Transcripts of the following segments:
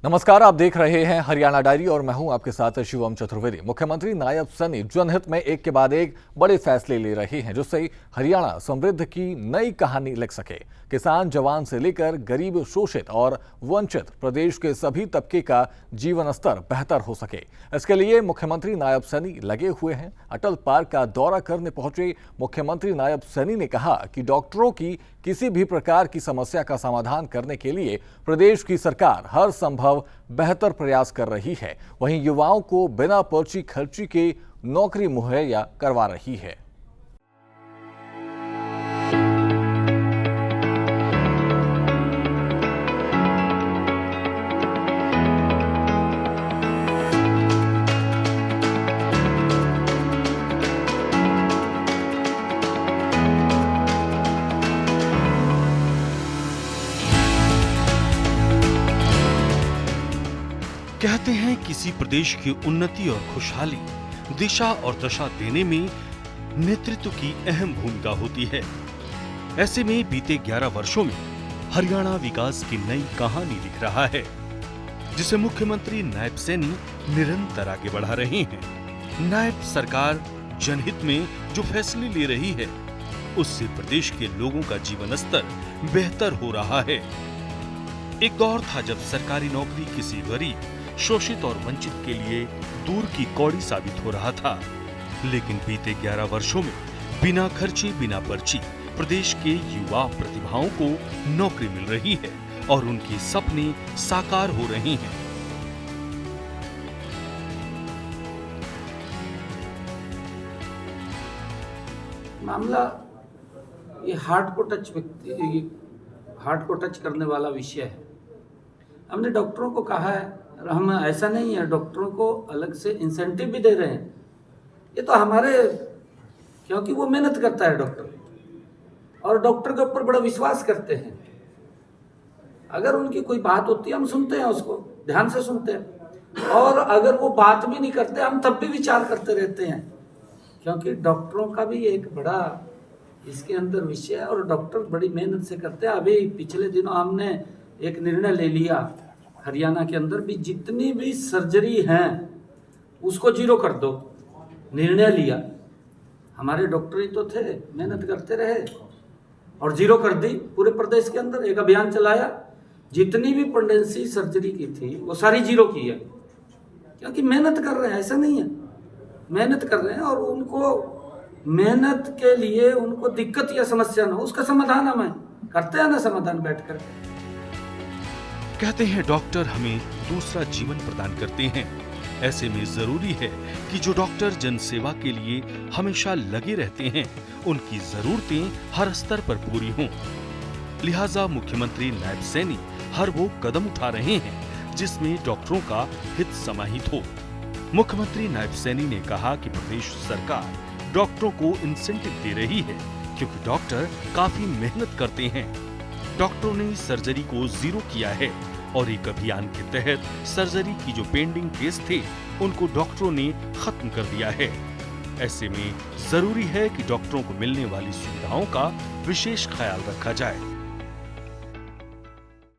नमस्कार, आप देख रहे हैं हरियाणा डायरी और मैं हूं आपके साथ शिवम चतुर्वेदी। मुख्यमंत्री नायब सैनी जनहित में एक के बाद एक बड़े फैसले ले रहे हैं जिससे हरियाणा समृद्ध की नई कहानी लिख सके। किसान जवान से लेकर गरीब, शोषित और वंचित प्रदेश के सभी तबके का जीवन स्तर बेहतर हो सके, इसके लिए मुख्यमंत्री नायब सैनी लगे हुए हैं। अटल पार्क का दौरा करने पहुंचे मुख्यमंत्री नायब सैनी ने कहा कि डॉक्टरों की किसी भी प्रकार की समस्या का समाधान करने के लिए प्रदेश की सरकार हर संभव बेहतर प्रयास कर रही है। वहीं युवाओं को बिना पर्ची खर्ची के नौकरी मुहैया करवा रही है। कहते हैं किसी प्रदेश की उन्नति और खुशहाली, दिशा और दशा देने में नेतृत्व की अहम भूमिका होती है। ऐसे में बीते 11 वर्षों में हरियाणा विकास की नई कहानी लिख रहा है, जिसे मुख्यमंत्री नायब सैनी निरंतर आगे बढ़ा रहे हैं। नायब सरकार जनहित में जो फैसले ले रही है, उससे प्रदेश के लोगों का जीवन स्तर बेहतर हो रहा है। एक दौर था जब सरकारी नौकरी किसी गरीब, शोषित और वंचित के लिए दूर की कौड़ी साबित हो रहा था, लेकिन बीते 11 वर्षों में बिना खर्चे, बिना पर्ची प्रदेश के युवा प्रतिभाओं को नौकरी मिल रही है और उनके सपने साकार हो रहे हैं। मामला ये हार्ट को टच करने वाला विषय है। हमने डॉक्टरों को कहा है, हम ऐसा नहीं है डॉक्टरों को अलग से इंसेंटिव भी दे रहे हैं, ये तो हमारे, क्योंकि वो मेहनत करता है डॉक्टर, और डॉक्टर के ऊपर बड़ा विश्वास करते हैं। अगर उनकी कोई बात होती है हम सुनते हैं, उसको ध्यान से सुनते हैं, और अगर वो बात भी नहीं करते हम तब भी विचार करते रहते हैं, क्योंकि डॉक्टरों का भी एक बड़ा इसके अंदर विषय है और डॉक्टर बड़ी मेहनत से करते हैं। अभी पिछले दिनों हमने एक निर्णय ले लिया, हरियाणा के अंदर भी जितनी भी सर्जरी हैं उसको जीरो कर दो, निर्णय लिया। हमारे डॉक्टर ही तो थे, मेहनत करते रहे और जीरो कर दी। पूरे प्रदेश के अंदर एक अभियान चलाया, जितनी भी प्रेगनेंसी सर्जरी की थी वो सारी जीरो की है, क्योंकि मेहनत कर रहे हैं, ऐसा नहीं है, मेहनत कर रहे हैं। और उनको मेहनत के लिए उनको दिक्कत या समस्या ना हो, उसका समाधान हमें करते हैं ना, समाधान बैठकर। कहते हैं डॉक्टर हमें दूसरा जीवन प्रदान करते हैं। ऐसे में जरूरी है कि जो डॉक्टर जन सेवा के लिए हमेशा लगे रहते हैं, उनकी जरूरतें हर स्तर पर पूरी हों। लिहाजा मुख्यमंत्री नायब सैनी हर वो कदम उठा रहे हैं जिसमें डॉक्टरों का हित समाहित हो। मुख्यमंत्री नायब सैनी ने कहा कि प्रदेश सरकार डॉक्टरों को इंसेंटिव दे रही है, क्योंकि डॉक्टर काफी मेहनत करते हैं। डॉक्टरों ने सर्जरी को जीरो किया है और एक अभियान के तहत सर्जरी की जो पेंडिंग केस थे उनको डॉक्टरों ने खत्म कर दिया है। ऐसे में जरूरी है कि डॉक्टरों को मिलने वाली सुविधाओं का विशेष ख्याल रखा जाए।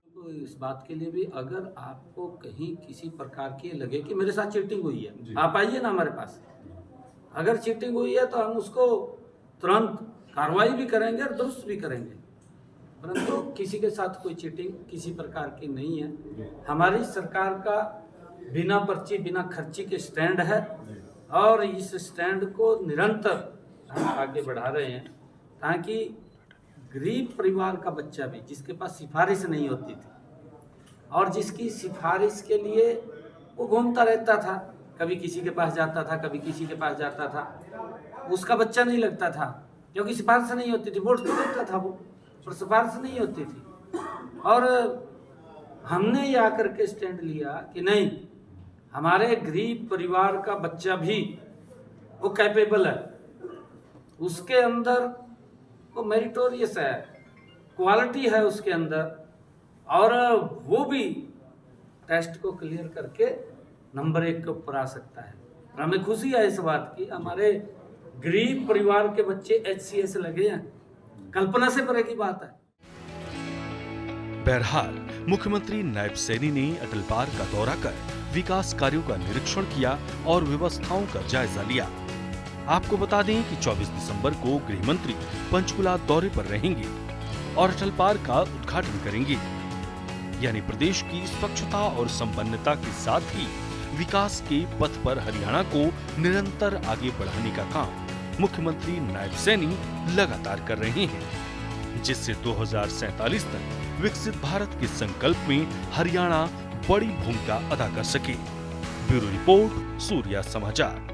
तो इस बात के लिए भी, अगर आपको कहीं किसी प्रकार की लगे कि मेरे साथ चीटिंग हुई है, आप आइए ना हमारे पास। अगर चीटिंग हुई है तो हम उसको तुरंत कार्रवाई भी करेंगे और दुरुस्त भी करेंगे, परंतु किसी के साथ कोई चीटिंग किसी प्रकार की नहीं है। हमारी सरकार का बिना पर्ची, बिना खर्ची के स्टैंड है और इस स्टैंड को निरंतर हम आगे बढ़ा रहे हैं, ताकि गरीब परिवार का बच्चा भी, जिसके पास सिफारिश नहीं होती थी और जिसकी सिफारिश के लिए वो घूमता रहता था, कभी किसी के पास जाता था, कभी किसी के पास जाता था, उसका बच्चा नहीं लगता था, क्योंकि सिफारिश नहीं होती थी। वोट तो देता था वो, पर सिफारिश नहीं होती थी। और हमने ये आकर के स्टैंड लिया कि नहीं, हमारे गरीब परिवार का बच्चा भी वो कैपेबल है, उसके अंदर वो मेरिटोरियस है, क्वालिटी है उसके अंदर, और वो भी टेस्ट को क्लियर करके नंबर 1 के ऊपर आ सकता है। और हमें खुशी है इस बात की, हमारे गरीब परिवार के बच्चे HCA से लगे हैं, कल्पना से परे की बात है। बहरहाल मुख्यमंत्री नायब सैनी ने अटल पार्क का दौरा कर विकास कार्यों का निरीक्षण किया और व्यवस्थाओं का जायजा लिया। आपको बता दें कि 24 दिसंबर को गृह मंत्री पंचकुला दौरे पर रहेंगे और अटल पार्क का उद्घाटन करेंगे। यानी प्रदेश की स्वच्छता और संपन्नता के साथ ही विकास के पथ पर हरियाणा को निरंतर आगे बढ़ाने का काम मुख्यमंत्री नायब सैनी लगातार कर रहे हैं, जिससे 2047 तक विकसित भारत के संकल्प में हरियाणा बड़ी भूमिका अदा कर सके। ब्यूरो रिपोर्ट, सूर्या समाचार।